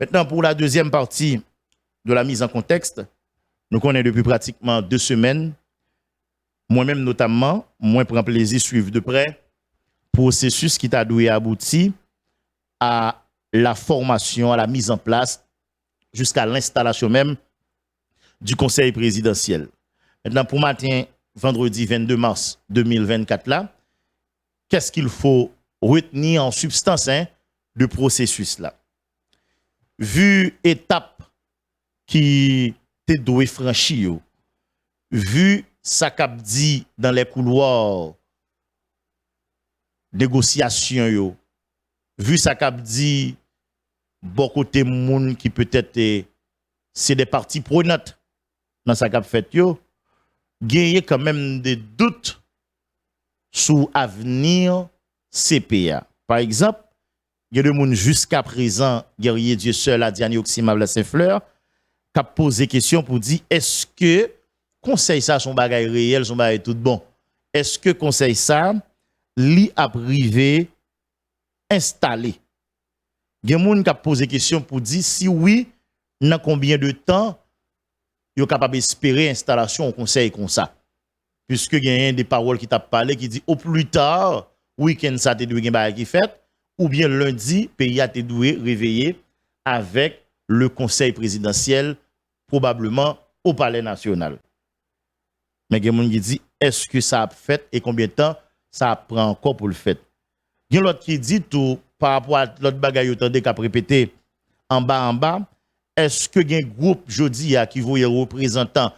Maintenant, pour la deuxième partie de la mise en contexte, nous connaissons depuis pratiquement 2 semaines, moi-même notamment, moi prends plaisir à suivre de près processus qui t'a doué abouti à la formation, à la mise en place, jusqu'à l'installation même du conseil présidentiel. Maintenant, pour matin, vendredi 22 mars 2024, là, qu'est-ce qu'il faut retenir en substance de processus là? Vu étape qui te doué franchir, vu ça qu'a dit dans les couloirs négociation yo, vu ça qu'a dit beaucoup de monde qui peut-être c'est des parties prenantes dans ça qu'a fait yo, gagner quand même des doutes sur l'avenir CPA. Par exemple, il y a des gens jusqu'à présent, guerrier Dieu seul, à Diane Oxymable Saint-Fleur, qui a posé question pour dire est-ce que conseil ça son bagage réel, son bagage tout bon? Est-ce que conseil ça li a privé installé? Il y a des gens qui a posé question pour dire si oui, dans combien de temps ils sont capables d'espérer installation au conseil comme ça. Puisque il y a des paroles qui t'a parlé qui dit au plus tard, week-end ça te doué gen qui fait, ou bien lundi, pays a te doué réveillé avec le conseil présidentiel, probablement au palais national. Mais il y a des gens qui dit est-ce que ça a fait et combien de temps ça prend encore pour le faire? Il y a l'autre qui dit tout par rapport à l'autre bagaille qui a répété en bas, est-ce que il y a un groupe jodi qui voyait représentant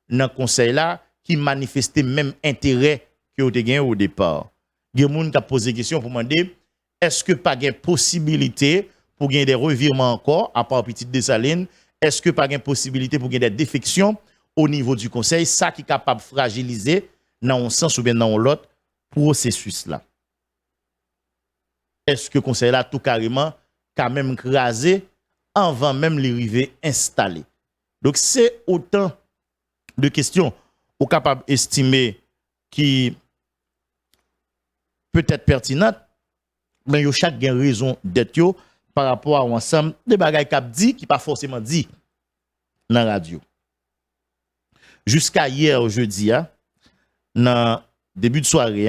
dans le conseil là qui manifestait même intérêt que vous avez au départ? Il y a des gens qui ont posé question pour demander est-ce que pas de possibilité pour gagner des revirements encore à part Petite Dessalines? Est-ce que pas de possibilité pour gagner des défections au niveau du conseil, ça qui est capable de fragiliser dans un sens ou bien dans l'autre processus là? Est-ce que le conseil là tout carrément quand même crasé avant même l'arrivée installée? Donc c'est autant de questions ou capable d'estimer qui peut être pertinente, mais yo chaque gen raison d'être par rapport à ensemble de bagages qu'a dit qui pas forcément dit dans la radio. Jusqu'à hier jeudi dans début de soirée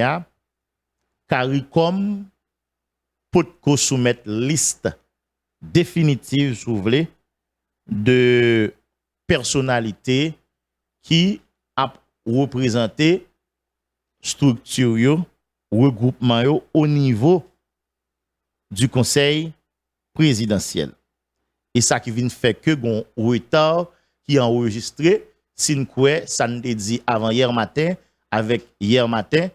CARICOM peut soumettre liste définitive si vous voulez de personnalités qui a représenté structure yo, regroupement yo, au niveau du conseil présidentiel. Et ça qui vient faire que gon retard qui est enregistré, si nous croyons, ça nous dit avant hier matin, avec hier matin,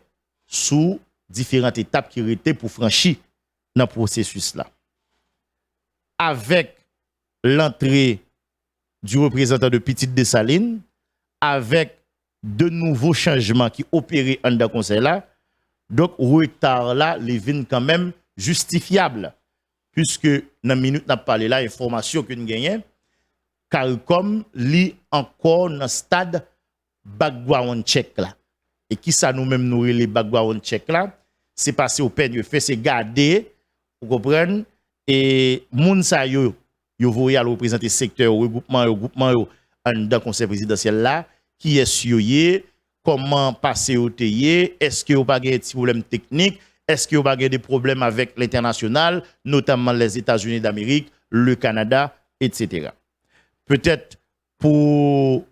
sous différentes étapes qui étaient pour franchir dans le processus là. Avec l'entrée du représentant de Petite Dessalines, avec de nouveaux changements qui opéraient dans le conseil là, donc retard là, les vins quand même justifiable, puisque dans la minute n'a parlé là, information que nous gagnons, CARICOM lit encore dans le stade background check là. Et qui ça nous-mêmes nous les background check là, c'est passé au peine, fait c'est garder, vous comprenez, et moun sa yo voyez à représenter secteur regroupement dans le conseil présidentiel là, qui est sur comment passer au TIE, est-ce qu'il y a pas de problème technique, est-ce qu'il y a pas des problèmes avec l'international, notamment les États-Unis d'Amérique, le Canada, etc. Peut-être pour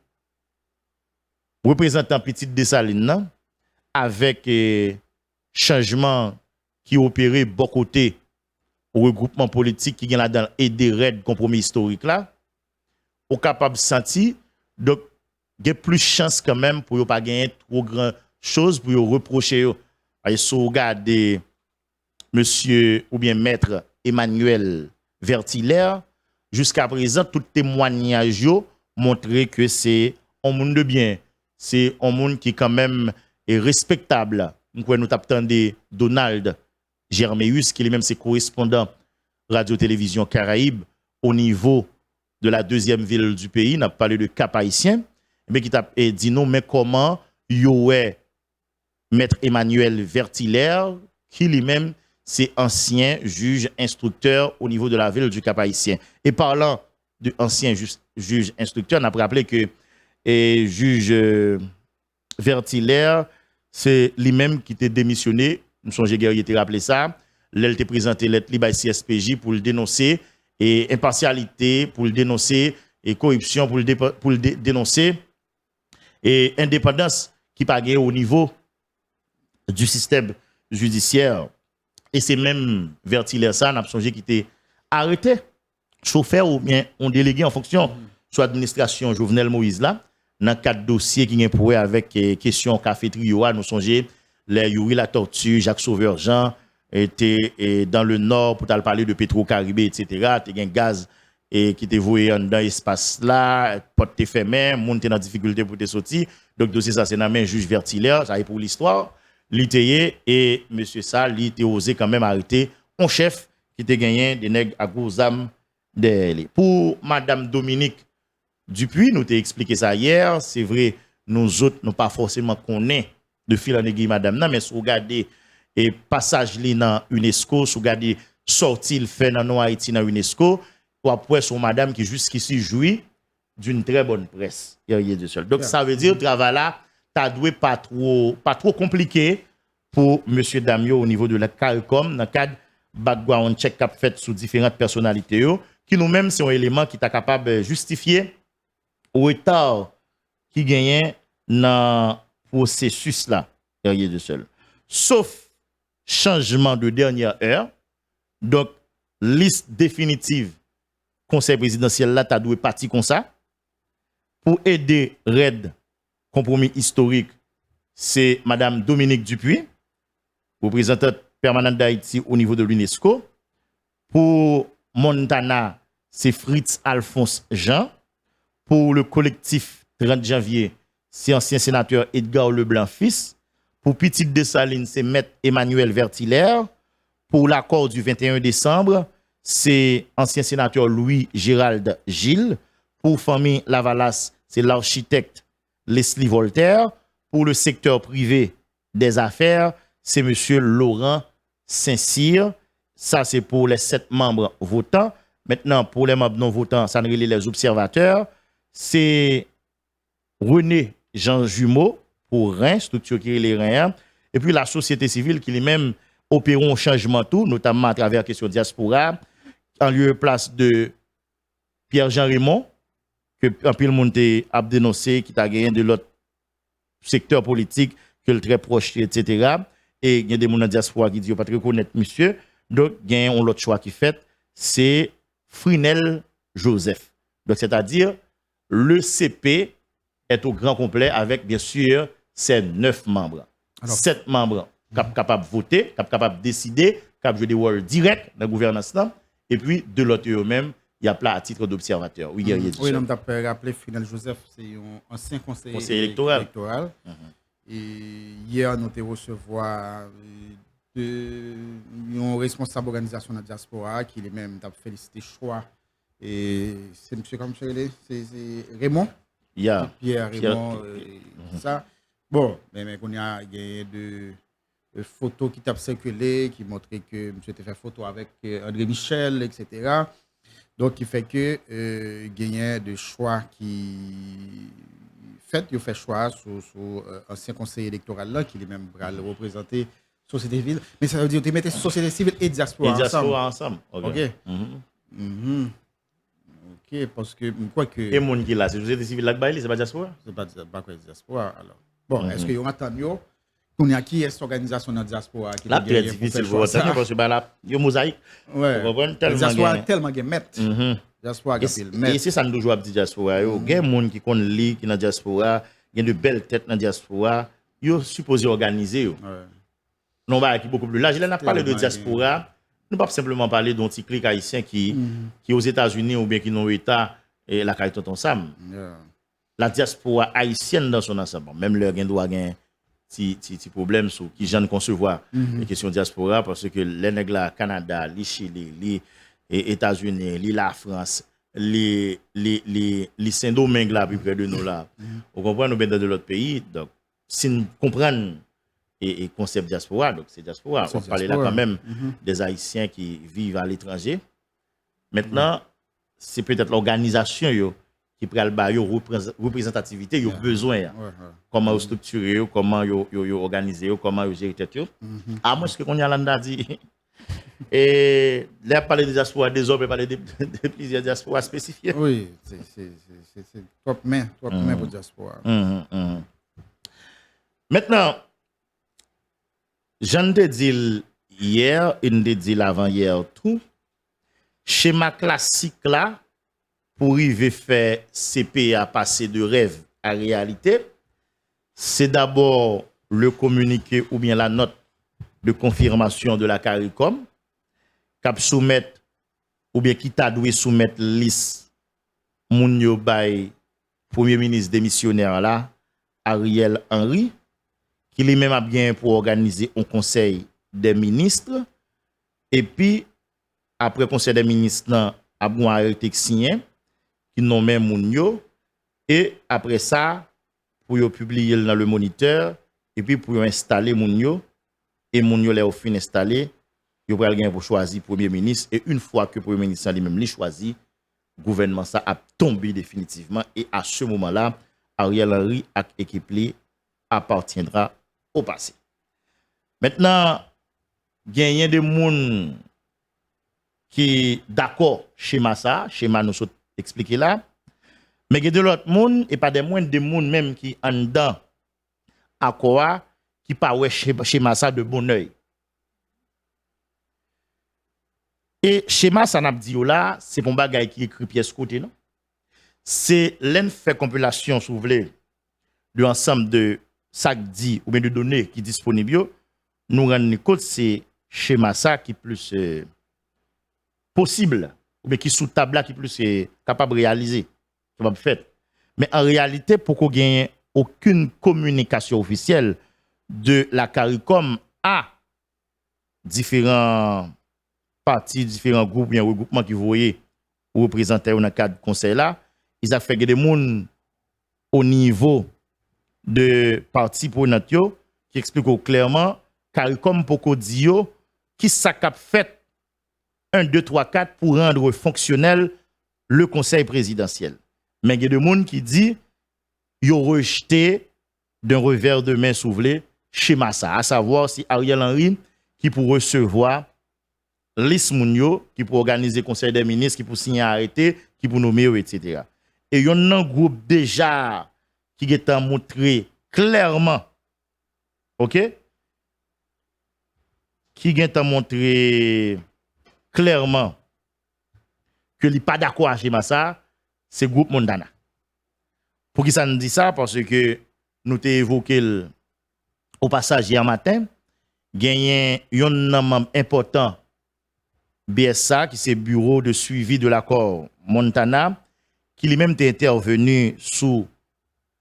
représentant Petite Dessalines, avec changement qui opéré beaucoup côté au regroupement politique qui est là-dedans et des raids compromis historiques là, on capable de sentir, donc il y a plus de chance quand même pour ne pas gagner trop grand chose pour reprocher à sauvegarder monsieur ou bien maître Emmanuel Vertiller. Jusqu'à présent, tout témoignage montré que c'est un monde de bien, c'est un monde qui quand même est respectable. Nous avons Donald Germéus, qui est même ses correspondants radio-télévision Caraïbes au niveau de la deuxième ville du pays. Nous avons parlé de Cap-Haïtien, mais qui t'a dit non, mais comment y aurait maître Emmanuel Vertiller, qui lui-même c'est ancien juge instructeur au niveau de la ville du Cap-Haïtien. Et parlant de ancien juge instructeur, on a rappelé que juge Vertilaire, c'est lui-même qui était démissionné. Nous sommes guerrier était rappelé ça. L'elle était présenté lettre libre CSPJ pour le dénoncer et impartialité pour le dénoncer et corruption pour le dénoncer et indépendance qui pas au niveau du système judiciaire. Et c'est même Vertilaire ça, n'a songé qui était arrêté, chauffeur ou bien on délégué en fonction sur l'administration Jovenel Moïse là, dans quatre dossiers qui ont pour avec question café trio, nous songez les Yuri la tortue, Jacques Sauveur Jean était dans le nord pour parler de Petro-Caribé, etc. Tu as gaz et qui était voué dans l'espace là, porte fermé, monde dans difficulté pour te sortir. Donc dossier ça c'est dans main juge Vertilaire, ça est pour l'histoire. L'ité et monsieur ça, il était osé quand même arrêter un chef qui était gagné des nègres à gros âmes d'elle. Pour madame Dominique Dupuis, nous t'ai expliqué ça hier, c'est vrai, nous autres nous pas forcément connaît de fil en aiguille madame non mais si vous regardez et passage li dans UNESCO, si vous regardez sortie il fait dans Haïti dans UNESCO, ou après son madame qui jusqu'ici jouit d'une très bonne presse. Donc ça veut dire travail là t'as doué pas trop compliqué pour monsieur Damio au niveau de la CARICOM dans le cadre background check qu'a fait sous différentes personnalités yo, qui nous-mêmes c'est un élément qui t'a capable de justifier au retard qui gagne dans processus là de seul. Sauf changement de dernière heure. Donc liste définitive conseil présidentiel là t'as doué parti comme ça pour aider RED compromis historique, c'est Madame Dominique Dupuis, représentante permanente d'Haïti au niveau de l'UNESCO. Pour Montana, c'est Fritz Alphonse Jean. Pour le collectif 30 janvier, c'est ancien sénateur Edgar Leblanc fils. Pour Petite Dessalines, c'est Maître Emmanuel Vertilaire. Pour l'accord du 21 décembre, c'est ancien sénateur Louis Gérald Gilles. Pour famille Lavalas, c'est l'architecte Leslie Voltaire. Pour le secteur privé des affaires, c'est M. Laurent Saint-Cyr. Ça, c'est pour les 7 membres votants. Maintenant, pour les membres non votants, ça ne relie les observateurs. C'est René Jean Jumeau pour Reims, structure qui est les Reims. Et puis la société civile qui lui-même opère un changement tout, notamment à travers la question diaspora, en lieu et place de Pierre-Jean Raymond, que un peu le monde a dénoncé, qui a gagné de l'autre secteur politique, que le très proche, etc. Et il y a des gens dans la diaspora qui disent qu'ils ne pas reconnaître monsieur. Donc, il y a un autre choix qui fait, c'est Frinel Joseph. Donc, c'est-à-dire, le CP est au grand complet avec, bien sûr, ses 9 membres. Alors, 7 membres capables de voter, capables de décider, capables de jouer des rôles directs dans la gouvernance. Et puis, de l'autre eux-mêmes, il y a plein à titre d'observateur. Oui, oui, on t'a rappelé Frinel Joseph, c'est un ancien conseiller électoral. Et hier, nous avons recevoir un responsable organisation de la diaspora qui est même t'a félicité choix. Et c'est monsieur comme c'est Raymond. Pierre Raymond. Ça. Bon, mais on a gagné de photos qui t'a circulé, qui montraient que monsieur a fait photo avec André Michel, etc. Donc, il fait que gagner de choix qui fait, il fait choix sur ancien conseiller électoral là, qui est même représenter société civile. Mais ça veut dire que tu mettais société civile et diaspora ensemble. Et diaspora ensemble. OK. OK, parce que quoi que. Et mon qui là, c'est société civile là, c'est pas diaspora? C'est pas quoi diaspora alors. Bon, est-ce que y a attendu qu'on a qui est cette organisation dans la diaspora qui là très difficile pour attendre parce que là il y a mosaïque. Ouais. Diaspora tellement que mettre. Diaspora et c'est ça nous toujours dit diaspora yo, il y a des gens qui connaissent li qui dans diaspora, il y a de belles têtes dans diaspora, yo supposé organiser yo. Non bah qui beaucoup plus là, je n'ai pas parlé de diaspora, nous pas simplement parler d'un petit clic haïtien qui aux États-Unis ou bien qui dans état et la caille tonton Sam. La diaspora haïtienne dans son ensemble, même leur gain doit gain petit problème sur qui j'en concevoir les questions diaspora parce que les nègres là Canada, les Chili, les États-Unis, la France, les Saint-Domingue là plus près de nous là. On comprend nous bien dans l'autre pays. Donc si nous comprenons et concept diaspora, donc c'est diaspora. On parlait là quand même des Haïtiens qui vivent à l'étranger. Maintenant, c'est peut-être l'organisation qui prend le représentativité, il y a besoin. Comment vous structurer, comment vous organiser, comment vous gérer tête. À moins que qu'on y a là dit. Et là, parler des diasporas des hommes, parler de plusieurs diasporas spécifiées. Oui, c'est top main pour diaspora. Maintenant, j'en ai dit hier, et je dit l'avant-hier tout, schéma classique là, pour arriver à faire CPA passer de rêve à réalité, c'est d'abord le communiqué ou bien la note de confirmation de la CARICOM, qui soumettre ou bien qui t'a dû soumettre liste Mounio Bay, Premier ministre démissionnaire là, Ariel Henry, qui lui-même a bien pour organiser un conseil des ministres, et puis après le conseil des ministres, a bon arrêté signé, qui nomme Mounio, et après ça, pour publier dans le moniteur, et puis pour installer Mounio, et Mounio l'a fin installé, il va gagner pour choisir Premier ministre, et une fois que le Premier ministre lui-même l'a choisi, le gouvernement ça a tombé définitivement, et à ce moment-là, Ariel Henry et l'équipe appartiendra au passé. Maintenant, il y a des gens qui d'accord schéma ça, schéma nous expliqué là, mais il y a de l'autre monde et pas des moins de monde même qui en dedans à quoi qui pas ouais schéma ça de bon oeil. Et schéma ça n'a dit là, c'est pour bagay qui écrit pièce côté non. C'est l'en fait compilation si vous voulez de l'ensemble de ça dit ou bien de données qui disponibles, nous rendre compte c'est schéma ça qui plus possible ou bien qui sous table qui plus capable de réaliser, capable de faire. Mais en réalité pour qu'on gagne aucune communication officielle de la CARICOM à différents partis, différents groupes, bien regroupements qui voyaient ou représentaient dans le cadre du conseil là, ils ont fait des gens au niveau de partis prenants qui expliquent clairement CARICOM poko di yo qui ça cap fait 1 2 3 4 pour rendre fonctionnel le conseil présidentiel. Mais il y a des gens qui dit yo rejeté d'un revers de main souvelé schéma ça, à savoir si Ariel Henry qui pour recevoir liste Mounio, qui pour organiser conseil des ministres, qui pour signer arrêté, qui pour nommer etc. Et il y a un groupe déjà qui est montré clairement, ok, qui est montré clairement que il n'est pas d'accord avec ça, c'est le groupe Mondana. Pour qui ça nous dit ça? Parce que nous t'ai évoqué au passage hier matin, gagné un membre important BSA, qui c'est Bureau de suivi de l'accord Montana, qui lui-même était intervenu sous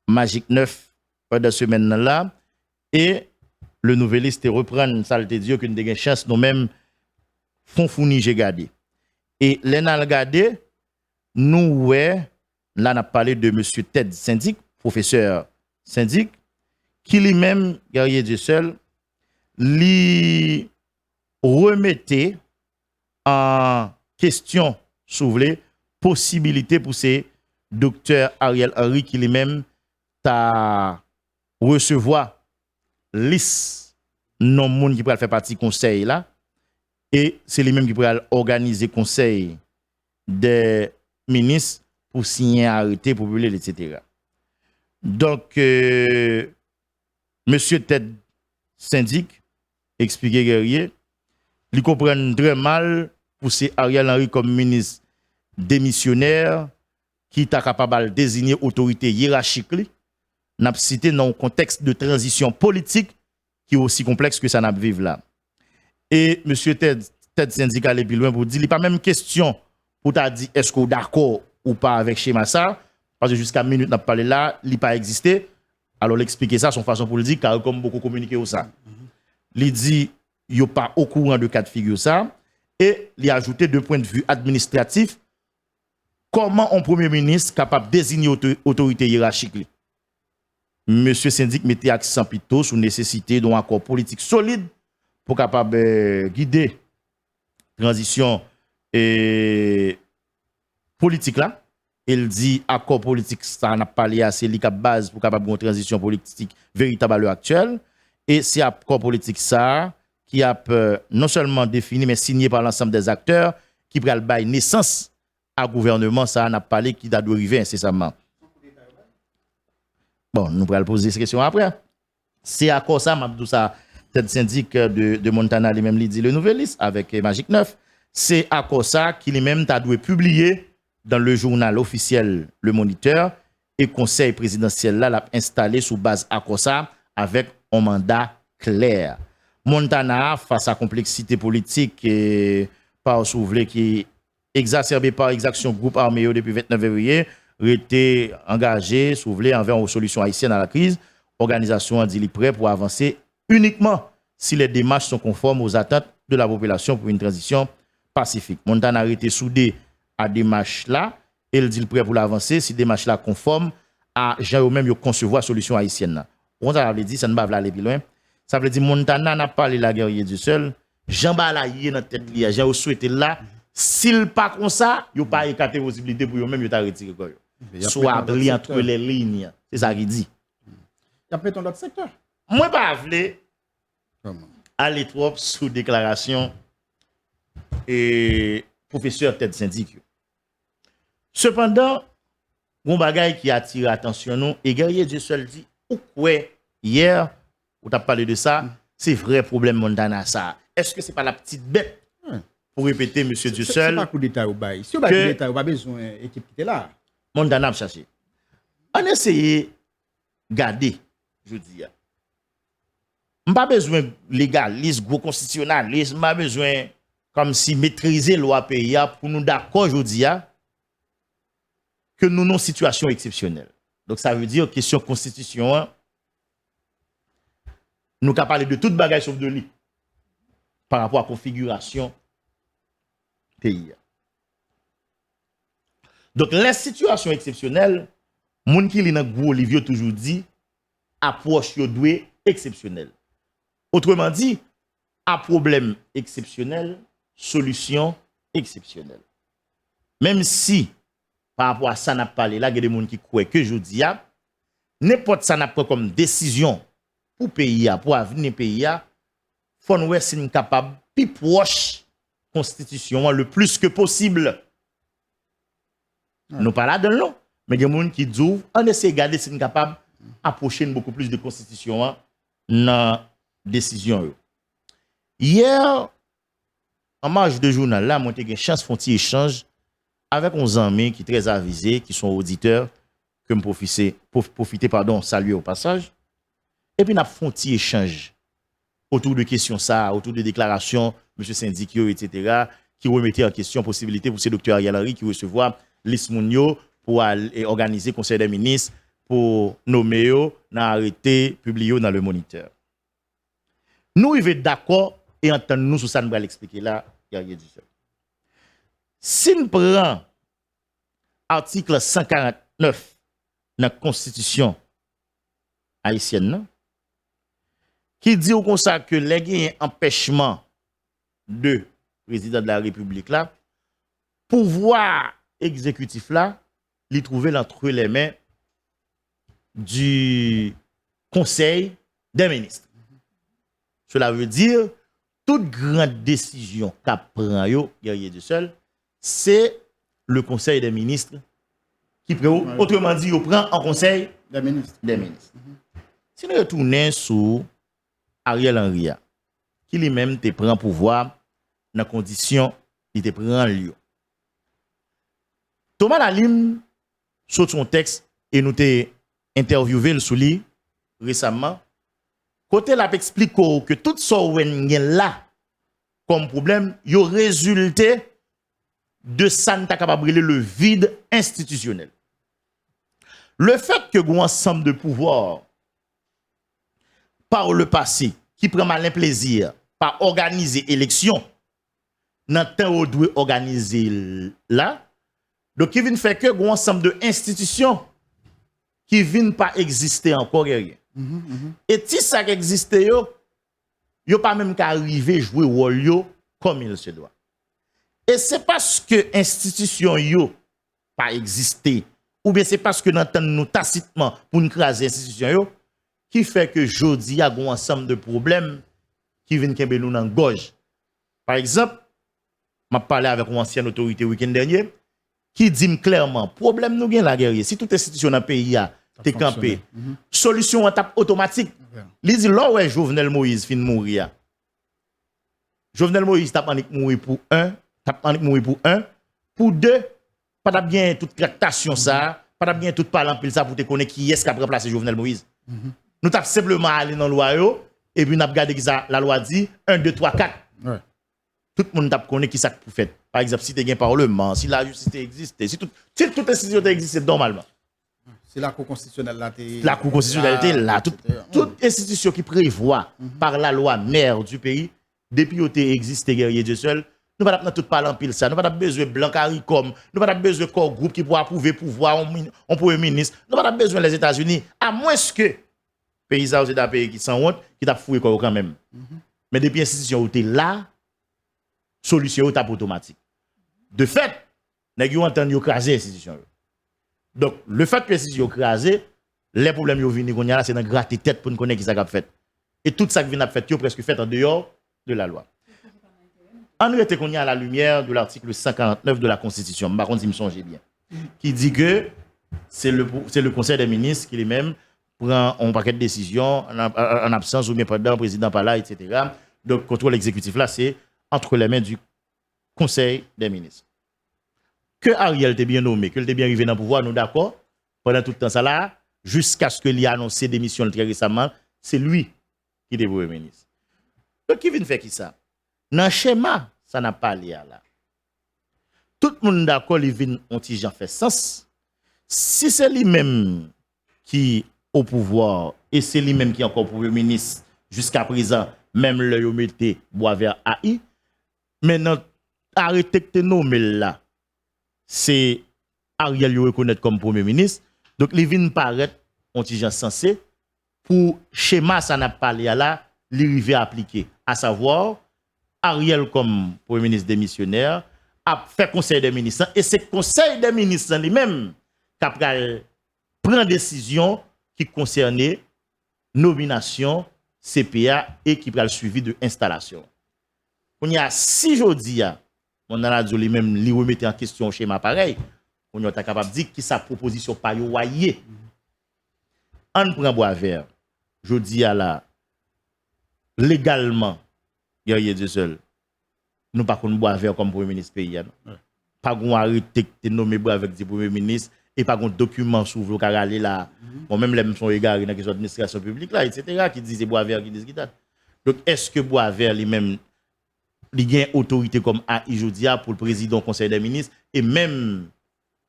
Magic 9 pendant cette semaine-là, et le nouveliste reprend ça le dit que nous avons chance nous-mêmes font fournir j'ai gardé. Et l'en regardé, nous ouais, là on a parlé de monsieur Ted Syndic, professeur Syndic, qui lui-même guerrier Dieu seul, lui remettait en question, si vous voulez, possibilité pour ces docteur Ariel Henry qui lui-même t'a recevoir liste non monde qui pourrait faire partie conseil là et c'est lui-même qui pourrait organiser conseil des ministres pour signer un arrêté pour publier etc. Donc monsieur Ted Syndic expliqué guerrier, il comprend très mal pour c'est Ariel Henry comme ministre démissionnaire qui t'a capable de désigner autorité hiérarchique n'a cité dans un contexte de transition politique qui est aussi complexe que ça n'a vivre là. Et monsieur Ted syndical et plus loin pour dire il n'est pas même question pour t'a dit est-ce qu'on d'accord ou pas avec schéma ça parce que jusqu'à minute n'a parlé là, il pas existé. Alors l'expliquer ça son façon pour le dire car comme beaucoup communiquer au ça. Il dit il a pas au courant de cas de figure ça et il a ajouté de point de vue administratif comment un premier ministre capable de désigner autorité hiérarchique. monsieur syndic mettait accent plutôt sur nécessité d'un accord politique solide pour capable guider transition politique là. Il dit accord politique ça n'a pas lié à c'est la base pour capable une transition politique véritable à l'heure actuelle et c'est accord politique ça qui a non seulement défini mais signé par l'ensemble des acteurs qui pral bail naissance à gouvernement ça n'a pas parlé qui doit arriver incessamment. Bon, nous pourrons poser ces questions après. C'est accord ça m'a ça tête syndic de Montana lui-même lui dit le Nouvelliste avec Magic 9. C'est accord ça qui lui-même t'a dû publier dans le journal officiel Le Moniteur et conseil présidentiel là l'a installé sous base accord ça avec un mandat clair. Montana face à complexité politique et par soulevé qui exacerbée par exaction groupe armé depuis 29 février été engagé soulevé envers une solution haïtienne à la crise. Organisation a dit prêt pour avancer uniquement si les démarches sont conformes aux attentes de la population pour une transition pacifique. Montana a été soudé à démarche là et il dit prêt pour l'avancer si démarche là conforme à Jean même concevoir solution haïtienne là. On ça veut dire ça ne va pas aller plus loin. Ça veut dire Montana n'a pas parlé la guerrier du seul. Jean Balaye dans tête li, Jean souhaité là s'il pas comme ça, il pas écarté possibilité pour eux même yo retirer quoi. Soit bli entre les lignes, c'est ça qu'il dit. Y a peut-être d'autres secteurs. Moi pas vle aller trop sous déclaration et professeur tête syndic. Cependant, un bagage qui attire attention nous et guerrier Dieu seul dit ou quoi hier on t'a parlé de ça, c'est vrai problème Montana ça. Est-ce que c'est pas la petite bête pour répéter monsieur Dieu seul? C'est pas coup d'état au bail. Si au bail coup d'état, on pas besoin équipe qui est là. Montana chercher. On essaye garder, je dis. On pas besoin légalisme, gros constitutionnalisme, pas besoin comme si maîtriser loi pays pour nous d'accord je dis que nous avons une situation exceptionnelle. Donc ça veut dire question constitution nous avons parlé de toute bagage sauf de lui par rapport à la configuration pays. Donc la situation exceptionnelle, moun ki li nan gros Olivier toujours dit approche yo doué exceptionnelle. Autrement dit, à problème exceptionnel, solution exceptionnelle. Même si par rapport à ça n'a parlé là, il y a des gens qui croient que je dis n'importe ça n'a pas comme décision pour pays pour avenir pays faut nous être capable plus proche constitution le plus que possible. Nous pas là dans l'eau, mais il y a des gens qui disent on essaie de garder si capable approcher beaucoup plus de constitution dans décision. Hier en marge de journal là, moi j'ai une chance font échange avec uns amis qui très avisés qui sont auditeurs que me profiter saluer au passage. Et puis, nous avons fait un échange autour de questions, autour de déclarations, M. syndic, etc., qui remettait en question la possibilité pour ce docteur Ariel Henry qui recevoir l'Ismounio pour aller organiser le Conseil des ministres, pour nommer, dans arrêté, publié dans le Moniteur. Nous, nous sommes d'accord et entendons-nous sur ça, nous allons l'expliquer là, il y a rien dit ça. Si nous prenons l'article 149 de la Constitution haïtienne, qui dit au conseil que les empêchement de président de la République là, pouvoir exécutif là, il trouver entre les mains du Conseil des ministres. Cela veut dire toute grande décision qu'a prend yo guerrier de seul, c'est le Conseil des ministres qui prend, autrement dit, il prend en Conseil des ministres. Si nous retournons sur Ariel Henry, qui lui-même te prend pouvoir dans condition il te prend lieu. Thomas Lalim sur son texte et nous te interviewé le sous lui récemment. Côté là explique que tout ça là comme problème, yo résulté de ça n'a capable le vide institutionnel. Le fait que un ensemble de pouvoirs par le passé qui prend malin plaisir par organiser élection dans temps où doit organiser là, donc il vient faire que un ensemble de institutions qui viennent pas exister encore rien. Et si ça existe yo pas même qu'à arriver jouer rôle yo comme il se doit. Et c'est parce que institution yo pas existé ou bien c'est parce que nous entendons tacitement pour nous craser institution yo qui fait que jodi a un ensemble de problèmes qui viennent kembe nous dans gorge. Par exemple, m'a parlé avec une ancienne autorité week-end dernier qui dit clairement problème nous gen la guerrier si toute institution dans pays a t'es campé solution en tape automatique. Il dit là ouais Jovenel Moïse fin mourir. Jovenel Moïse t'a pas mourir pour pour deux pas bien toute tractation ça, pas bien toute parlant pile ça pour te connaître qui est-ce qui a remplacé Jovenel Moïse. Nous t'a simplement aller dans loi yo et puis n'a regardé ça la loi dit 1 2 3 4. Ouais. Tout le monde t'a connaît qui ça pour faire. Par exemple si tu as un parlement, si la justice existe, si toute institution existe normalement. C'est la Cour constitutionnelle là. La Cour constitutionnelle là, toute institution qui prévoit par la loi mère du pays depuis que existe guerrier Dieu seul. Nous pas tout parler en pile ça. Nous pas besoin blanc CARICOM. Nous pas besoin corps groupe qui pour approuver pouvoir on premier ministre. Nous pas besoin les États-Unis à moins que pays ça c'est un pays qui sans honte qui t'a fouillé quand même. Mais depuis institution était là solution est automatique. De fait, nèg yo entend yo craser institution. Donc le fait que l'institution crasé, les problèmes yo vinn qu'on y a là c'est dans gratter tête pour nous connaître qui ça a fait. Et tout ça qui vient fait yo presque fait en dehors de la loi. En réalité, qu'on y a à la lumière de l'article 149 de la Constitution, par contre, si me songe bien, qui dit que c'est le Conseil des ministres qui lui-même prend un paquet de décisions en absence ou bien pendant le président pas là, etc. Donc, le contrôle exécutif là, c'est entre les mains du Conseil des ministres. Que Ariel était bien nommé, que était bien arrivé dans le pouvoir, nous d'accord, pendant tout le temps ça là, jusqu'à ce qu'il ait annoncé démission très récemment, c'est lui qui était premier ministre. Donc, qui vient faire qui ça? Dans le schéma, ça n'a pas lié là. Tout le monde d'accord, il vient anti-Jean fait sens. Si c'est lui-même qui est au pouvoir et c'est lui-même qui est encore premier ministre jusqu'à présent, même le mettez Boisvert AI, maintenant, arrêtez que nommé là, c'est Ariel reconnaître comme premier ministre. Donc, il vient paraître anti-Jean sensé pour schéma, ça n'a pas lié là, l'arrivée à appliquer, à savoir, Ariel comme premier ministre démissionnaire a fait conseil des ministres et c'est conseil des ministres lui-même qui a pris décision qui concernait nomination CPA et qui a le suivi de installation. On y a 6 jours d'hier, on a dit lui-même lui remettre en question schéma pareil, on est capable de dire qui sa proposition pas yoyé. On prend Boisvert. Je dis à la légalement guerrier de seul. Nous pas qu'on Boisvert comme premier ministre pays. Pas qu'on arrêté de nommer Boisvert comme premier ministre et pas qu'on document sur le aller là. Bon même les sont égarés dans les administrations publiques là etc. qui disent Boisvert qui disent ça. Donc est-ce que Boisvert lui-même il a une autorité comme AI Jodia pour le président du conseil des ministres et même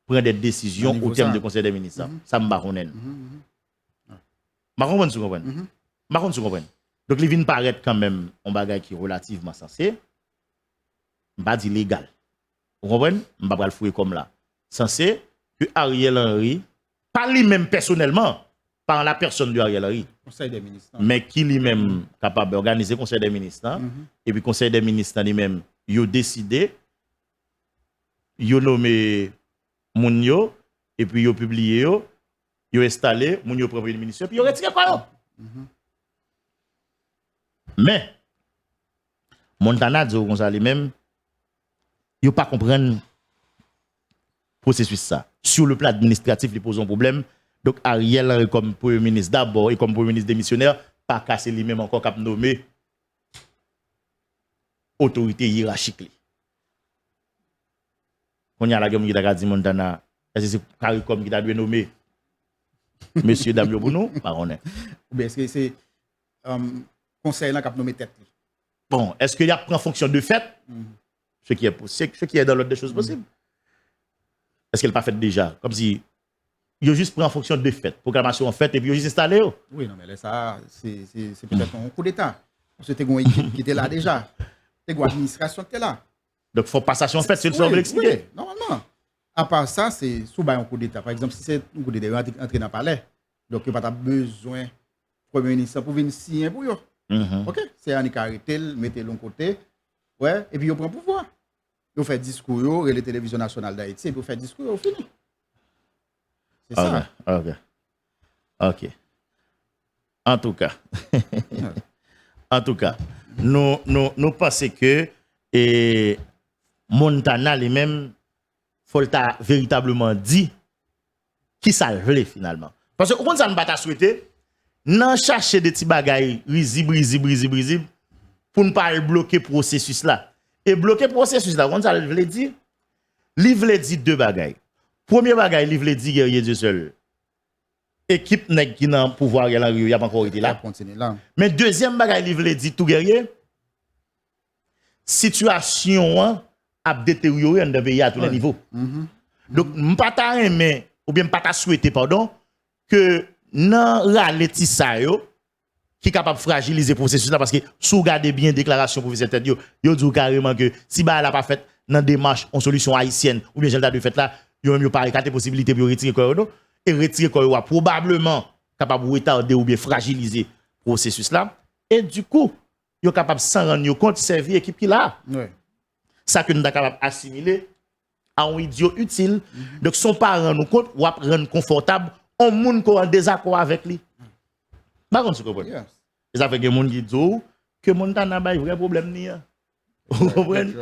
prendre des décisions au terme du conseil des ministres. Ça me baronne. Marron vous comprenez. Marron vous comprenez. Donc, il vient paraître quand même un bagage qui est relativement sensé. Je ne vais pas dire légal. Vous comprenez? Je ne vais pas le fouiller comme là. Sensé que Ariel Henry, pas lui-même personnellement, par la personne de Ariel Henry, Conseil des ministres, mais qui lui-même capable d'organiser le Conseil des ministres. Et puis, le Conseil des ministres lui-même, il a décidé, il a nommé Mounio, et puis il a publié, il a installé Mounio premier ministre, puis il a retiré quoi? Mais, Montana dit comme ça lui-même, il ne pas comprendre le processus ça. Sur le plan administratif, il pose un problème. Donc, Ariel, comme premier ministre d'abord et comme premier ministre démissionnaire, pas casser lui-même encore cap nommer autorité hiérarchique. On y a la gueule qui a dit Montana, est-ce que c'est CARICOM qui a dû nommer monsieur Damio Bounou? Pas on est. Ou bien est-ce que c'est conseil là qui a nommé tête? Bon, est-ce qu'il y a pris en fonction de fait? Ce qui est dans l'ordre des choses possibles. Est-ce qu'elle n'a pas fait déjà? Comme si il a juste pris en fonction de fait, proclamation en fait, et puis il a juste installé. Oui, non, mais là, ça, c'est peut-être un coup d'État. Parce que tu as une équipe qui était là déjà. Tu as une administration qui était là. Donc, il faut passation en fait, c'est le seul de l'expliquer. Normalement. À part ça, c'est sous un coup d'État. Par exemple, si c'est un coup d'État, entrer dans le palais, donc il n'y a pas besoin du Premier ministre pour venir signer pour eux. OK? C'est un arrêté, mettez l'un côté, ouais, et puis il prend pouvoir. Il fait discours, et les télévisions nationales d'Haïti, et puis il fait discours, au fini. C'est ça. OK. En tout cas, nous pensons que Montana lui-même, faut véritablement dit qui ça le voulait finalement. Parce que quand ça ne va pas souhaiter, non chercher des petits bagailles risibles pour ne pas bloquer le processus là. Et bloquer le processus là, quand ça le voulait dire, il voulait dire deux bagailles. Premier bagaille, il voulait dire guerrier Dieu seul. Équipe qui n'a pas pouvoir, il n'y a pas encore été là. Mais deuxième bagaille, il voulait dire tout guerrier, situation a détérioré dans le pays à tous les niveaux. Donc, je ne pas aimer, ou bien pas souhaiter, pardon, que dans la yo qui est capable de fragiliser le processus là, parce que si vous regardez bien la déclaration professeur Ted, vous dit carrément que si elle n'a pas fait dans démarche en solution haïtienne, ou bien j'ai de fait là, vous n'avez pas écarté possibilité pour retirer quoi, et retirer quoi, probablement capable de retarder ou bien fragiliser le processus là. Et du coup, vous êtes capable de s'en rendre compte, servir l'équipe qui là. Ça que nous sommes capables d'assimiler à un idiot utile. Donc, son parent nous compte, ou rendre confortable, on monde qui est en désaccord avec lui. Par contre, vous comprenez? Et ça fait que les gens qui disent que Montana a un vrai problème. Vous comprenez?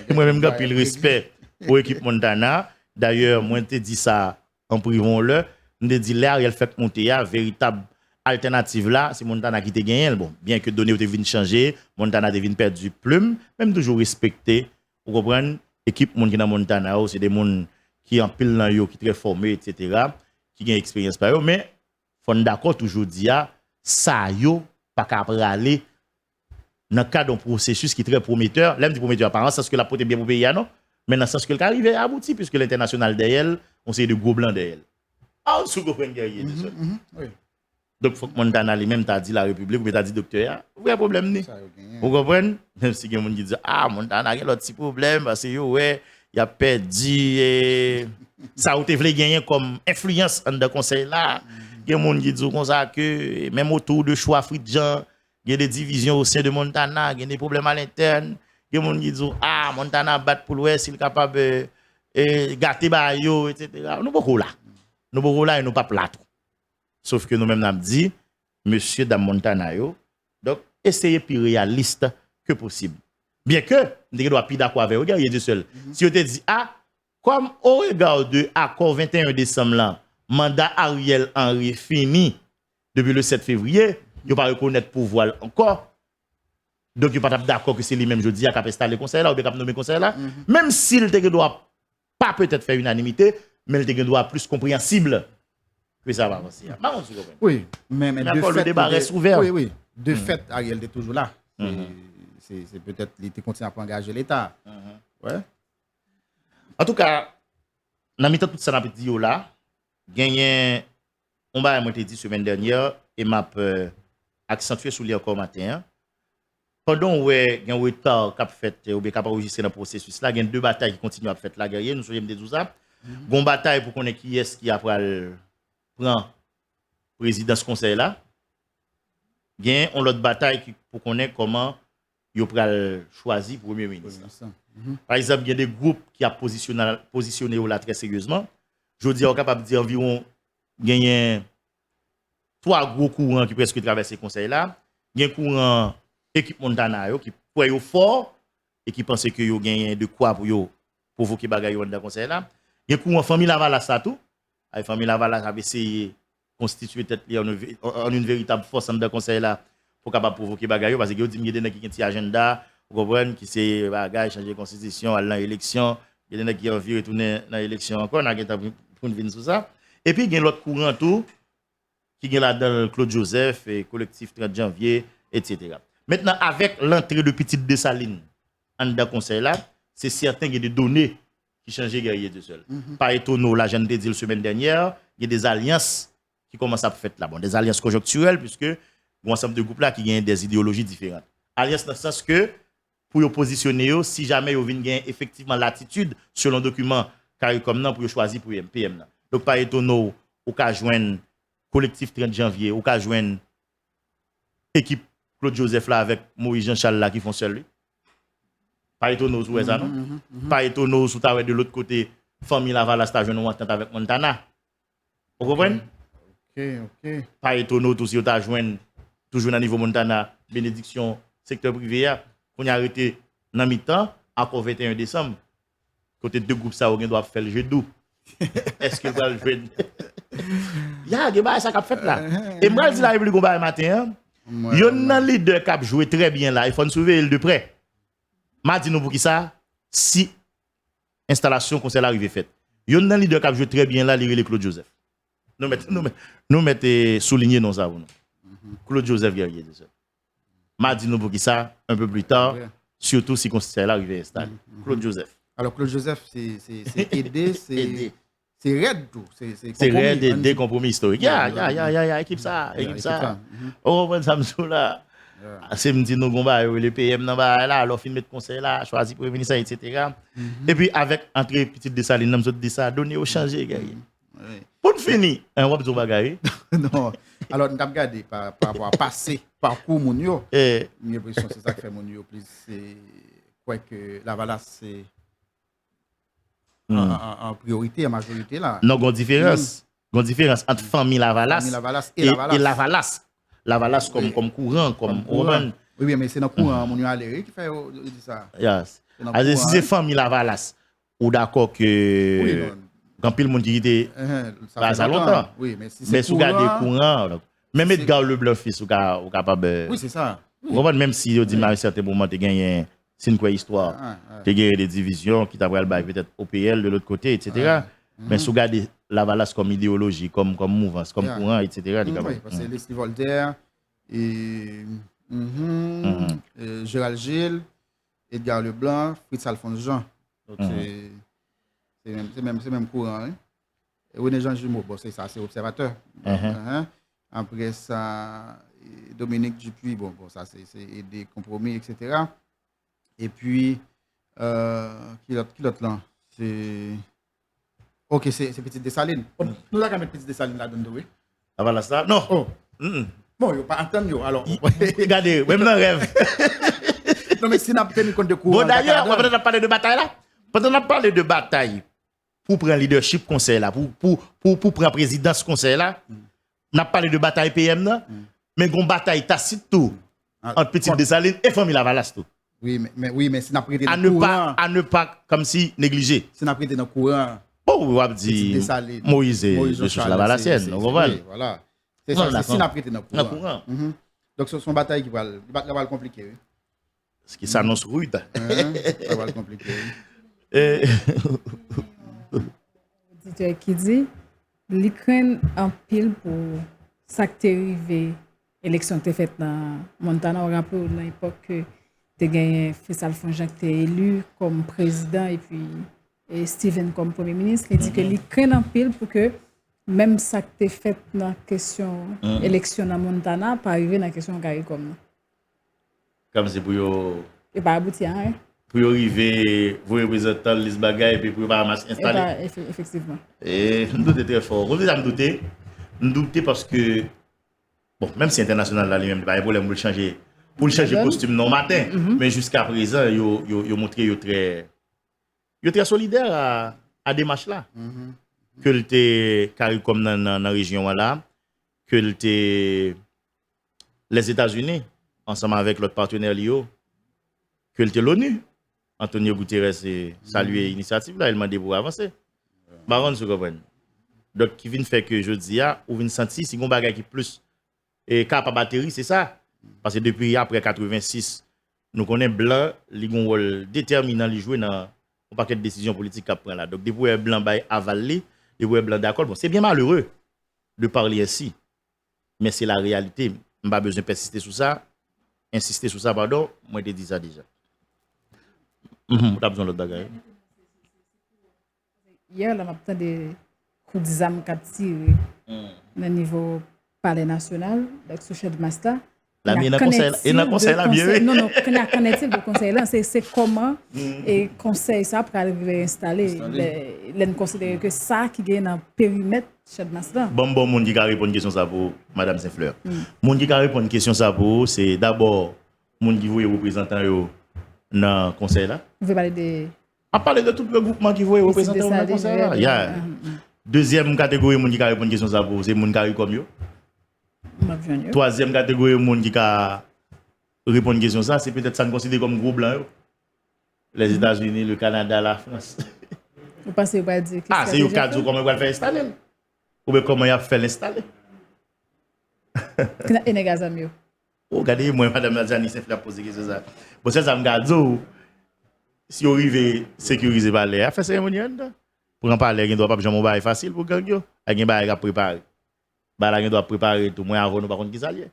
Moi-même, j'ai le respect pour l'équipe Montana. D'ailleurs, moi, je dit ça en privant-le. Je dit là, il fait monter la véritable alternative là, c'est Montana qui te gagné. Bon, bien que données ont changer, Montana devine perdu plume, même toujours respecté. Vous comprenez? Équipe monde qui dans Montana, c'est des gens qui en pile dans yo, qui très formés, etc., qui ont expérience par eux, mais faut d'accord toujours dire ça yo pas capable aller dans le cadre d'un processus qui est très prometteur. L'aime du prometteur par sens que la porte bien pour pays non, mais dans le sens que le arrive à aboutir puisque l'international derrière, on sait de gros blancs derrière. Ah, vous comprenez guerrier oui. Donc faut que Montana lui-même t'a dit la République ou t'a dit docteur, vrai problème ni. Vous comprenez? Même si quelqu'un qui dit ah Montana a l'autre petit problème parce que yo ouais, il a perdu ça ou te voulait gagner comme influence dans le conseil là. Il y a des gens qui disent comme ça que même autour de choix Fridjan, il y a des divisions au sein de Montana, il y a des problèmes à l'interne. Il y a des gens qui disent ah Montana bat pour l'ouest, il est capable de gâter bayo, etc. Nous beaucoup là. Nous beaucoup là et nous pas plateau. Sauf que nous-mêmes nous dit monsieur dans Montana yo. Donc essayez plus réaliste que possible. Bien que nous doit plus d'accord avec regardez du seul. Si on te dit ah comme au regard de accord 21 décembre là, mandat Ariel Henry fini depuis le 7 février, il pas reconnaître pouvoir encore. Donc il pas d'accord que c'est lui-même jeudi à installer le conseil là ou bien cap nommer conseil là, même s'il te doit pas peut-être faire unanimité, mais il te doit plus compréhensible que ça va avancer. Oui, mais de fait le débat reste ouvert. Oui. De fait Ariel est toujours là. C'est peut-être il continue à engager l'État. Ouais. En tout cas, dans le temps tout ça n'a pas dit là, gagné on va monter dit semaine dernière et m'a accentué sur lui encore matin. Pendant ouais gain retard qu'a fait ou bien qu'a enregistré dans le processus là, il y a deux batailles qui continuent à faire la guerre, nous sommes des 12 ans. Gon bataille pour connaître qui est-ce qui a prend présidence conseil là. Gain on l'autre bataille pour connaître comment il pral choisi premier ministre. Par exemple, il y a des groupes qui a positionné là très sérieusement. Je dis on capable de dire environ gagner 3 gros courants qui presque traversent le conseil là. Il y a un courant équipe Montana qui croit fort et qui pense que yo gagne de quoi pour yo provoquer bagaille dans le conseil là. Il y a un courant famille Lavalas ça tout. La famille Lavalas a essayé constituer tête en une véritable force dans le conseil là pour capable provoquer bagaille parce que yo dit il y a des qui ont un agenda, vous comprenez qui c'est bagaille changer constitution aller dans élection, il y a des qui ont envie retourner dans élection encore, on a pour venir sur ça. Et puis il y a l'autre courant tout qui est là dans Claude Joseph et collectif 30 janvier etc. Maintenant avec l'entrée de Petite Dessalines en dans conseil là, c'est certain qu'il y a des données qui changent guerrier de seul. Par étonnant la jeune dit la semaine dernière, il y a des alliances qui commencent à faire là, bon des alliances conjoncturelles puisque un ensemble de groupes là qui ont des idéologies différentes. Alliance dans le sens que pour vous positionner, si jamais vous venez effectivement l'attitude selon le document CARICOM pour choisir pour PM. Donc, pas étonnant, ou ka joindre collectif 30 janvier, ou ka joindre équipe Claude Joseph là avec Moïse Jean-Charles là qui font seul lui. Pas étonnant sous ça, non? Pas étonnant sous ta de l'autre côté, famille Lavalas ta joindre une entente avec Montana. Vous comprenez? Ok. Pas étonnant tout si tu as joindre toujours dans niveau Montana, bénédiction, secteur privé, on a arrêté dans mi-temps, encore 21 décembre. Côté deux groupes, ça, on doit faire le jeu d'où. Est-ce que vous allez jouer? Il y a des choses qui ont fait là. Et moi, je dis la République au matin, il y a un leader qui a joué très bien là, il faut nous surveiller de près. Je dis nous pour qui ça? Si installation conseil arrivé faite. Il y a un leader qui a joué très bien là, il est Claude Joseph. Nous mettons souligner dans ça. Claude Joseph guerrier de ça. Je dis nous pour qui ça? Un peu plus tard, surtout si le conseil arrivé installé. Claude Joseph. Alors, Claude Joseph, c'est aider, c'est raide tout. C'est raide des compromis historiques. Équipe ça. Oh, bon, ça me saoule là. C'est me dit nous le PM là, alors film de conseil là, choisi pour ministre etc. Et puis avec entrée petite Dessalines, nous autres dit ça, donner au changer guerrier. Pour finir, on va besoin bagaille. Non. Alors, nous avons regardé par rapport à passer parcours mon yo. J'ai l'impression c'est ça qui fait mon yo plus c'est quoi que Lavalas c'est en priorité, en majorité là. Non, il y a une différence entre famille Lavalas et Lavalas. Lavalas comme courant, comme urbain. Oui, mais c'est dans le courant, mon Aléry qui fait ça. Yes. Alors, si c'est famille Lavalas, ou d'accord que quand pile monde qui était ça longtemps. Oui, mais si c'est courant, même Edgar Leblanc fils ou capable. Oui, c'est ça. Même si on dit à un certain moment tu gagné c'est une quoi histoire. Tu as des divisions qui t'appellent peut-être OPL de l'autre côté, etc. Mais si vous regardez Lavalas comme idéologie, comme mouvance, comme courant, etc. Oui, parce que Leslie Voltaire, et Gérald Gilles, Edgar Leblanc, Fritz Alphonse Jean. Donc c'est même courant. Hein? Et René Jean Jumeau, bon, c'est ça, c'est observateur. Après ça, Dominique Dupuis, bon ça c'est des compromis, etc. Et puis, qui l'autre là? C'est. Ok, c'est Petite Dessalines. Nous avons mettre Petite Dessalines là-dedans, oui. Ah voilà ça? Non. Oh. Bon, il pas entendu, alors. Regardez, même dans le rêve. Non, mais si nous avons tenu compte de courant. Bon, d'ailleurs, on va parler de bataille là. Pendant qu'on a parlé de bataille, pour prendre leadership conseil là, pour prendre présidence conseil là, on a parlé de bataille PM là, mais une bataille tacite tout entre Petite Dessalines et famille Lavalas tout. Oui, mais si nous avons prêté dans le courant. À ne pas, comme si, négliger. Si nous avons prêté dans le courant. Bon, on va dire Moïse Jean-Charles Lavalassienne, voilà. C'est ça, c'est si nous avons prêté dans le courant. Donc, ce sont batailles qui vont compliquer. Ce qui s'annonce rude. Ça va compliquer. Qui dit, l'Ukraine en pile pour ça qui est arrivé, l'élection qui est faite dans Montana, on rappelle dans l'époque que tu as gagné Fritz Alphonse Jean qui est élu comme président et puis Steven comme premier ministre. Il dit que l'Ukraine en pile pour que même ça qui est fait dans la question élection dans Montana, pas arriver dans la question CARICOM. Comme c'est pour yo. Et pas aboutir, hein? Pour arriver, vous représentez les bagages et puis pour pas installer. Effectivement. Et nous doutons très fort. Vous avez douté parce que, bon, même si international là, lui-même, il n'y a pas de problème pour changer costume non matin, mais jusqu'à présent, il a montré qu'il très solidaire à des matchs là. Que il était CARICOM dans la région là, que il était les États-Unis, ensemble avec l'autre partenaire Lio, que il était l'ONU. Antonio Guterres salué l'initiative là, il m'a dit pour avancer. Baron se comprend. Donc qui vient faire que je dis ou vient sentir si on bagage qui plus et capable batterie, c'est ça. Parce que depuis après 86, nous connaissons blanc, li gon rôle déterminant li jouer dans un paquet de décisions politiques qu'a prend là. Donc depuis blanc bay avalé, depuis blanc d'accord. Bon, c'est bien malheureux de parler ainsi. Mais c'est la réalité. On pas besoin persister sur ça, insister sur ça pardon, moi je dit ça déjà. On a besoin de l'autre bagage. Hier, on a besoin de coups d'armes qui tirent au niveau palais national, avec ce chef de master. La mienne conseil et dans conseil la mienne. Non, qu'en est-il de conseil là, c'est comment et conseil ça pour arriver installer. Les considérer que ça qui gagne dans périmètre Chadmas là. Bon monde qui répond une question ça pour madame Saint-Fleur. Monde qui répond une question ça pour c'est d'abord monde qui voit représentant yo dans conseil là. Vous pouvez parler de parler de tout le groupement qui voit représentant dans le conseil là. Yeah. Deuxième catégorie monde qui répond une question ça pour c'est monde qui comme yo. Troisième catégorie monde qui a répondre à question ça, c'est peut-être ça nous considère comme gros blanc. Les États-Unis, le Canada, la France. Vous pensez pas dire que c'est au cas où comment on va faire installer ou bien comment il a fait l'installer. Et les gars mieux. Regardez moi madame Nadjani c'est fait poser question ça. Bon ça me garde si on arrive sécuriser par l'air, faire cérémonie pour en parler, il doit pas jamais bail facile pour gang yo, il bail à préparer. Bah là, on doit préparer tout. Moi, avant, nous par contre, qui s'allie.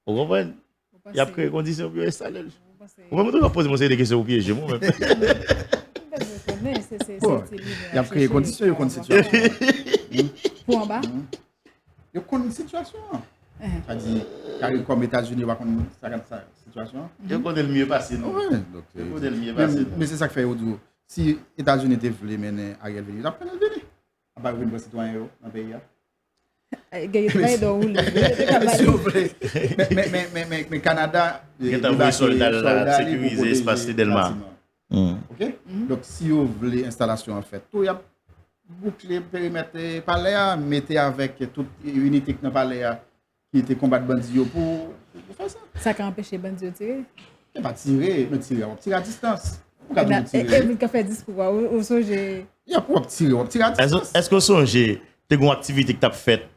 Vous comprenez? Il y a des conditions pour installer. Vous pouvez poser des questions au piège. Moi-même. Il y a des conditions, il y a une situation. Pour en bas? Il y a une situation. C'est-à-dire, comme les États-Unis, il y a une situation. Il connaît le mieux passé. Mais c'est ça qui fait aujourd'hui. Si les États-Unis voulaient mener Ariel Henry, ils apprennent à venir. À part une citoyen dans le pays. Mais Canada, il y a un soldat sécurisé espace Delma. OK? Donc si vous voulez installation en fait, tout y a bouclé périmètre palais, mettez avec toute unité dans palais qui était combattre bandits pour faire ça. Ça qui empêche les bandits de tirer. Il pas tirer, mais tirer à distance. Et vous fait discours au songe. Il y a pour tirer à distance. Est-ce que songe t'es une activité que tu as faite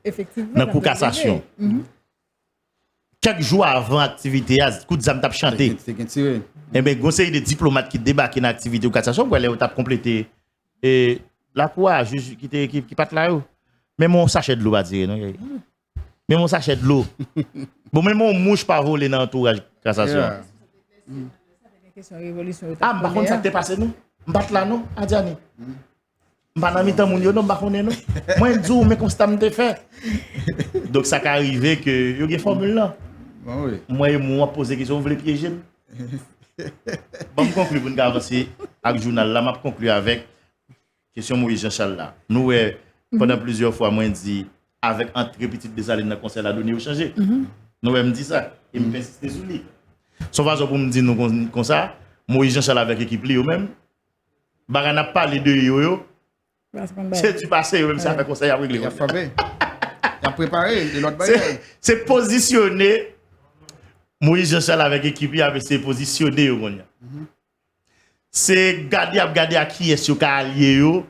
dans la cour cassation. Quelques jours avant l'activité, coup de zam t'a chanté. Et bien, conseil des diplomates qui débarquent dans l'activité de cassation, pour aller t'a complété. Et la cour, juge qui part là. Même mon sachet de l'eau, va dire. Même mon sachet de l'eau. Bon, même mon mouche pas volé dans l'entourage cassation. Ah, par contre, ça t'est passé, nous? M'bat là, non? Adjani. M'bat mi temps moun yo non m'ba connait non. Moi dis mais constat m'te fait. Donc ça qui arrivé que yo gen formule là. Oui. Moi poser question vous voulez piéger. Bon me conclure pour nous avancer avec journal là m'a conclure avec question Moïse Jean-Charles là. Nous pendant plusieurs fois moi dit avec entrée petite Dessalines dans conseil la donner au changer. Nous me dit ça et me insister sur lui. Son façon pour me dire nous comme ça Moïse Jean-Charles avec équipe li yo même. Ba n'a parlé de yo. C'est du passé, même ça fait conseil à régler. Il a préparé de l'autre barrière. C'est positionné. Moïse Jean-Charles avec l'équipe, il avait se positionné. C'est garder à qui est-ce qui est allié,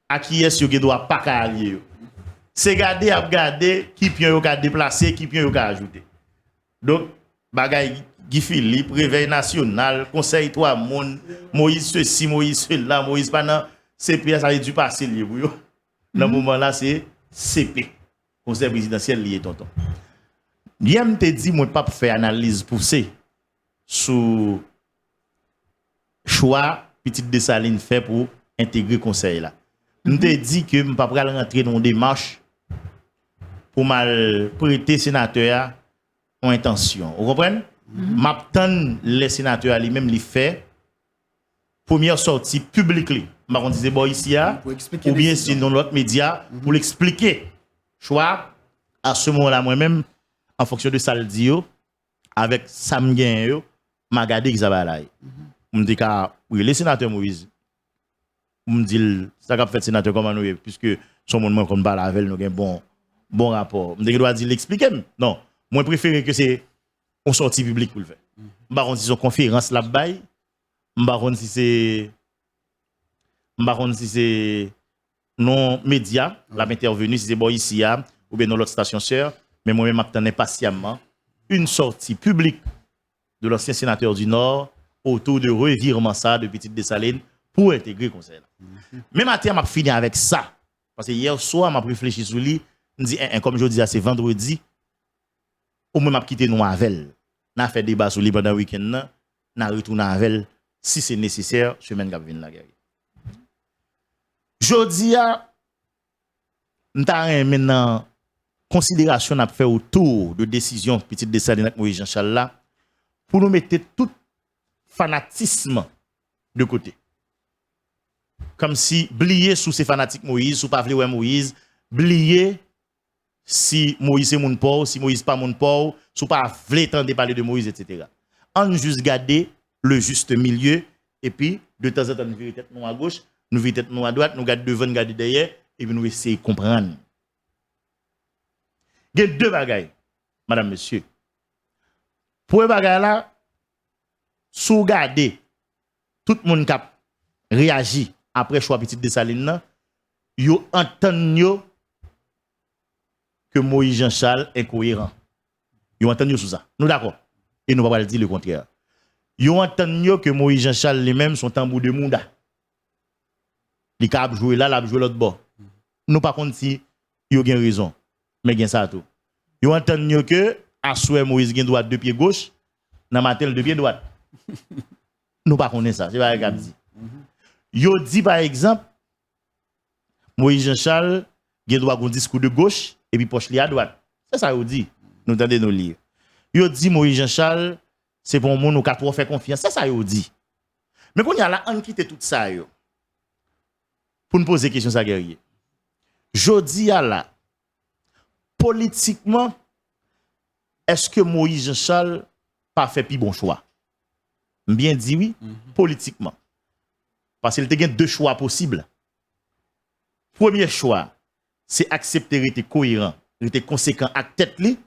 à qui est-ce qui doit pas allié. C'est garder qui peut déplacer, qui peut ajouter. Donc, bagay Guy Philippe, Réveil National, Conseil 3 monde, Moïse ceci, Moïse cela, Moïse pendant CP, ça a dû passer lié pour eux. Dans le moment là, c'est CP, Conseil présidentiel lié, tonton. J'aime te dire, moi, pas faire analyse poussée sur choix petite Dessalines fait pour intégrer le conseil là. Je te dis que je ne peux pas rentrer dans une démarche pour mal prêter sénateur en intention. Vous comprenez? M'attends les sénateurs lui-même les fait première sortie publique. On disait bon ici ou bien si dans l'autre média pour l'expliquer. Choix à ce moment-là moi-même en fonction de ça le dit avec Sam Gen yo m'a gardé Xabalay. Me dit oui les sénateurs Moïse. Me dit ça qu'a fait sénateur comment nous puisque son monde moi qu'on parle avec nous un bon rapport. Me dit doit dire l'expliquer. Non, moi préfère que c'est on sortie publique pour le faire. M'baron si son conférence là bail. M'baron si c'est non média l'a intervenu si c'est bon ici ou bien dans l'autre station sœur mais moi-même m'attendais patiemment une sortie publique de l'ancien sénateur du Nord autour de revirement ça de Petite Dessalines pour intégrer le conseil. Même matin m'a fini avec ça parce que hier soir m'a réfléchi sur lui, me dit comme je dis c'est vendredi au moins m'a quitté Noavel. N'a fait débat sur lui pendant le week-end n'a retourné avec si c'est nécessaire semaine qui vient la guerre. Jodi a m'ta maintenant considération n'a fait autour de décision petite Dessalines avec Moïse Jean-Charles là pour nous mettre tout fanatisme de côté. Comme si blier sous ces fanatiques Moïse, sous pas vle Moïse, blier si Moïse est mon pauvre, si Moïse pas mon pauvre, sous pas vle tendre parler de Moïse, etc. On juste garder le juste milieu et puis de temps en temps nous virer tête nous à gauche, nous virer tête nous à droite, nous garder devant, nous garder derrière et puis nous essayer de comprendre. Il y a deux bagailles, madame, monsieur. Pour les bagailles là, sous garder tout le monde qui a réagi après choix petite Dessalines, yo entend que Moïse Jean-Charles est incohérent. Yo entend sur ça. Nous d'accord. Et nous ne pouvons pas dire le contraire. Yo entend que Moïse Jean-Charles lui-même sont tambour de Mounda. Il a joué là, il a joué l'autre bord. Nous par contre si yo gen raison, mais gen ça tout. Yo entend que à souhait Moïse gen droite deux pieds gauche, dans matel deux pieds droite. Nous pas connaît ça, c'est pas grave dit. Yo dit par exemple Moïse Jean-Charles gen droit un discours de gauche et puis poche li à droite. C'est ça yo dit. Nous tendez nous lire. Yo dit Moïse Jean-Charles c'est pour moun ou ka trop faire confiance. C'est ça yo dit. Mais quand y a là on quitte tout ça yo. Pour nous poser question ça guerrier. Jodi a là politiquement est-ce que Moïse Jean-Charles pas fait pi bon choix? Bien dit oui, politiquement. Parce qu'il y a deux choix possibles. Premier choix, c'est accepter d'être cohérent, d'être conséquent à tête li,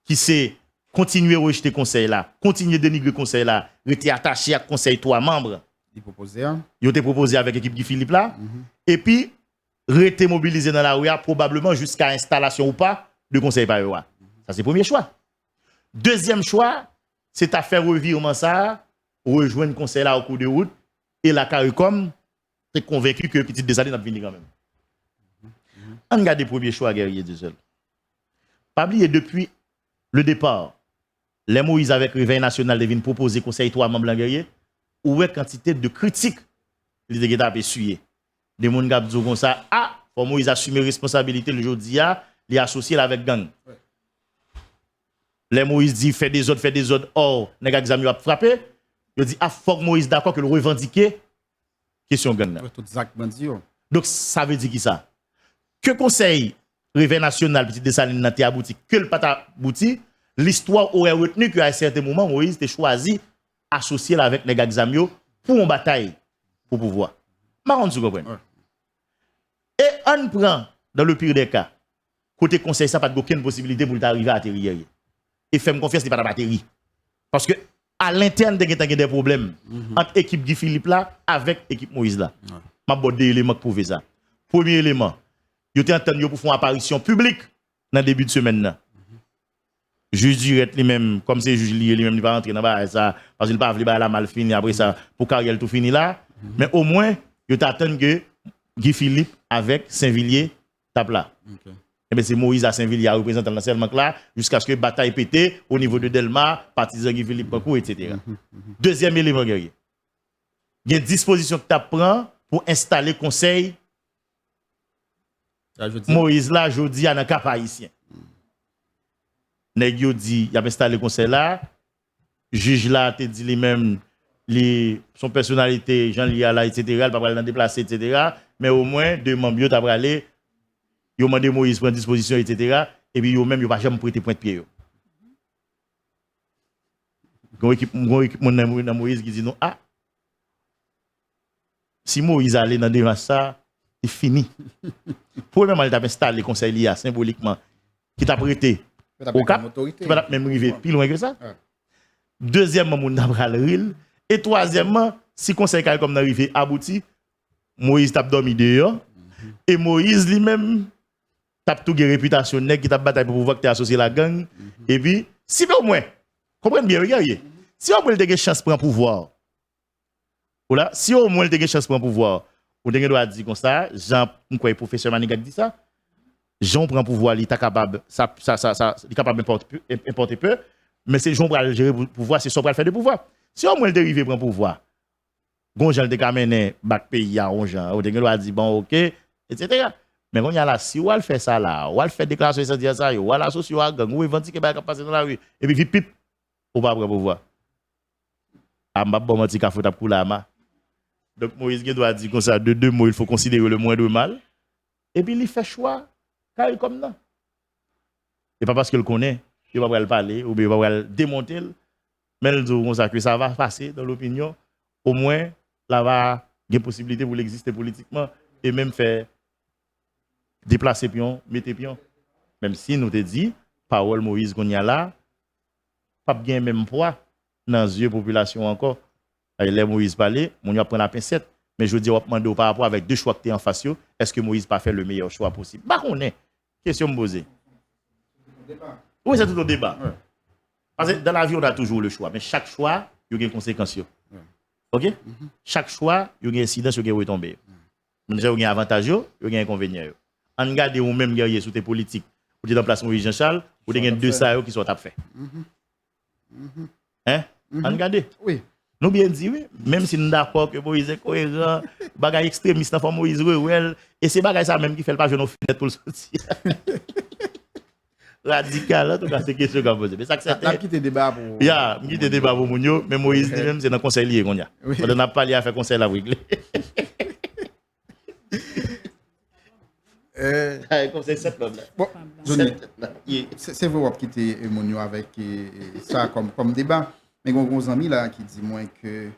qui c'est continuer à rejeter conseil là, continuer à dénigrer conseil là, rester attaché à conseil trois membres. Il proposé. Il a proposé avec l'équipe Guy Philippe là. Et puis rester mobilisé dans la rue probablement jusqu'à installation ou pas de conseil par eux. Ça c'est le premier choix. Deuxième choix, c'est à faire revirement ça, rejoindre le conseil là au cours de route et la CARICOM est convaincu que petite Dessalines va venir quand même. On regarde le premier choix guerrier de seul. Pas oublier depuis le départ, les Moïse avec Réveil National viennent proposer conseil trois membres guerrier ou est quantité de critiques les gens ont essuyé. Des gens qui disent comme ça, ah, pour Moïse assumer responsabilité le jour d'hier, les associer avec gang. Ouais. Les Moïse dit fait des autres, or, les gars qui ont frappé, ils disent, ah, faut que Moïse d'accord que le revendiquer, question gang. Donc, ça veut dire qui ça? Que conseil Réveil National, Petite Dessalines, n'a pas abouti, que le pas abouti, l'histoire aurait retenu qu'à un certain moment, Moïse a choisi associer avec les gars qui pour une bataille, pour pouvoir. Marron, tu comprends? Ouais. Et on prend, dans le pire des cas, côté conseil, ça n'a pas aucune possibilité pour arriver à atterrir. Et faire confiance, ce n'est pas la batterie. Parce que à l'interne, il y a des problèmes entre l'équipe Guy Philippe là avec l'équipe Moïse là. Je vais deux éléments pour prouver ça. Premier élément, il y a entendu pour faire une apparition publique dans le début de semaine. Là. Juge direct lui-même, comme c'est juge lui-même, il va rentrer dans ça, parce qu'il ne va pas la mal fini après ça, pour carrière tout fini là. Mais au moins, il t'attend que Guy Philippe avec Saint-Villiers tape là. Okay. Et bien c'est Moïse à Saint-Villiers représentant dans seulement là, jusqu'à ce que bataille pété au niveau de Delma, partisan Guy Philippe Pancou, etc. Deuxième élément, guerrier. Il y a une disposition que tu prends pour installer conseil. Moïse là, je dis, à un cap haïtien. Nèg yo dit, il a installé conseil là, juge là, te dit lui-même, son personnalité, Jean-Lia là, etc., il pas aller déplacer, etc. Mais au moins, deux membres, ils ont aller, ils ont demandé Moïse prendre disposition, etc. Et puis, ils même, ils pas jamais prêter point de pied. Gon équipe Moïse qui dit non, ah, si Moïse allait dans des ça, c'est fini. Premièrement, il a installé le conseil là, symboliquement, qui t'a prêté au cap, qui va même arriver plus loin que ça. Deuxièmement, mon abral. Et troisièmement, si le conseil comme n'arrive abouti, Moïse t'a dormi dehors. Et Moïse lui-même t'a tout une réputation qui t'a bataille pour pouvoir que tu associé la gang. Et puis, si au moins, comprenez bien, regardez, si au moins il a une chance pour un pouvoir, voilà, si au moins il a une chance pour un pouvoir, on doit dire comme ça, Jean, pourquoi le professeur Manigat dit ça? Jean prend pouvoir, il est capable, il est capable d'importer peu, mais c'est Jean pour gérer le pouvoir, c'est son pour faire de pouvoir. Si au moins le dérivé prend pouvoir, Gonjan te kamene bac pays à Onjan, on doit dire bon OK, etc. Mais quand il y a là, si on fait ça là, on fait déclaration de dire ça, on la associé à gang, on vend qui va passer dans la rue, et puis vite pip, on va prendre pouvoir. Ah, m'a bon menti qu'a faut t'a pour la ma. Donc Moïse doit dire comme ça, de deux mots, il faut considérer le moindre mal. Et puis il fait choix, car il comme non. Et pas parce qu'il connaît, il va pas le parler, ou bien il va le démonter, mais il dit comme ça que ça va passer dans l'opinion, au moins, là va il y a possibilité pour l'exister politiquement, et même faire déplacer pion, mettre pion. Même si nous te dit, parole Moïse qu'on y a là, pas bien même poids dans les yeux de la population encore. Les Moïse parler, on y a prendre la pincette, mais je dis, on va demander par rapport avec deux choix que tu es en face, est-ce que Moïse pas fait le meilleur choix possible? Bah, on est. Question me poser. Oui, c'est tout au débat. Ouais. Parce que dans la vie, on a toujours le choix, mais chaque choix, il y a des conséquences. Ouais. OK? Chaque choix, il y a des incidences, il y a des retombées. Il y a des avantages, il y a des inconvénients. En garde ou même guerrier sous tes politiques, ou dans place Moïse Jean-Charles, ou des deux ça qui sont à faire. Hein? En garde? Oui. Nous bien dit oui, même si nous d'accord que Moïse est cohérent, bagay extrémiste dans forme Moïse et c'est bagay ça même qui fait le pas jeune fenêtre pour le sortir. Radical en tout cas c'est question qu'on pose. Mais ça que c'est la quitter débat pour quitter débat pour Mounio, mais Moïse lui-même c'est dans conseil lié qu'on y a. On n'a pas lié à faire conseil la régler. Conseil cette là. Bon, c'est vrai qu'on quitter Mounio avec ça comme débat. Mais il y a un ami là qui dit moins que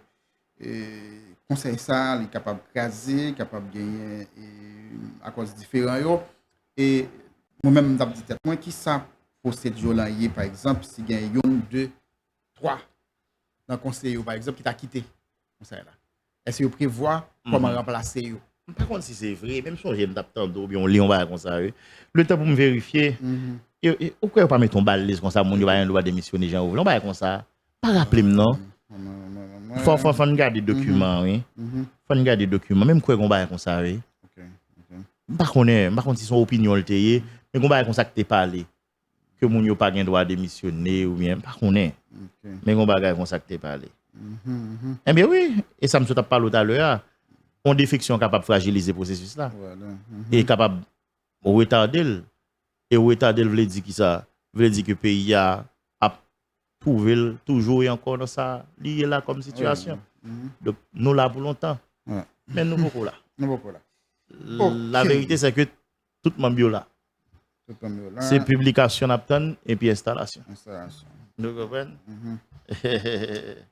conseil ça, il est capable de caser, capable de gagner à cause de différents. Et moi-même, je dis moi qui ça pour cette journée par exemple, si il y a un, deux, trois dans le conseil, par exemple, qui t'a quitté. Conseil là. Est-ce que vous prévoyez comment remplacer? Par contre, si c'est vrai, même si on vient d'apprendre, bien on lit, on va comme ça. Le temps pour me vérifier, pourquoi on pas mettre ton balise comme ça, mon va doit démissionner, Jean, on va comme ça. Pas rappeler non. Faut regarder des documents, oui. Faut regarder des documents, même quoi on va comme ça, oui. Par contre, si son opinion le teye, mais on va comme ça que t'es parlé, que mon yo pas gain droit démissionner ou bien, par contre, mais on va comme ça que t'es parlé. Eh bien oui, et ça me soit parlé tout à l'heure, on défection capable de fragiliser le processus là, et capable de retarder, et retarder veut dire qui ça, veut dire que le pays a trouver toujours et encore dans ça lié là comme situation. Donc nous là pour longtemps. Mais nous beaucoup là. La vérité c'est que tout le monde là. C'est publication et puis installation. Nous comprenez?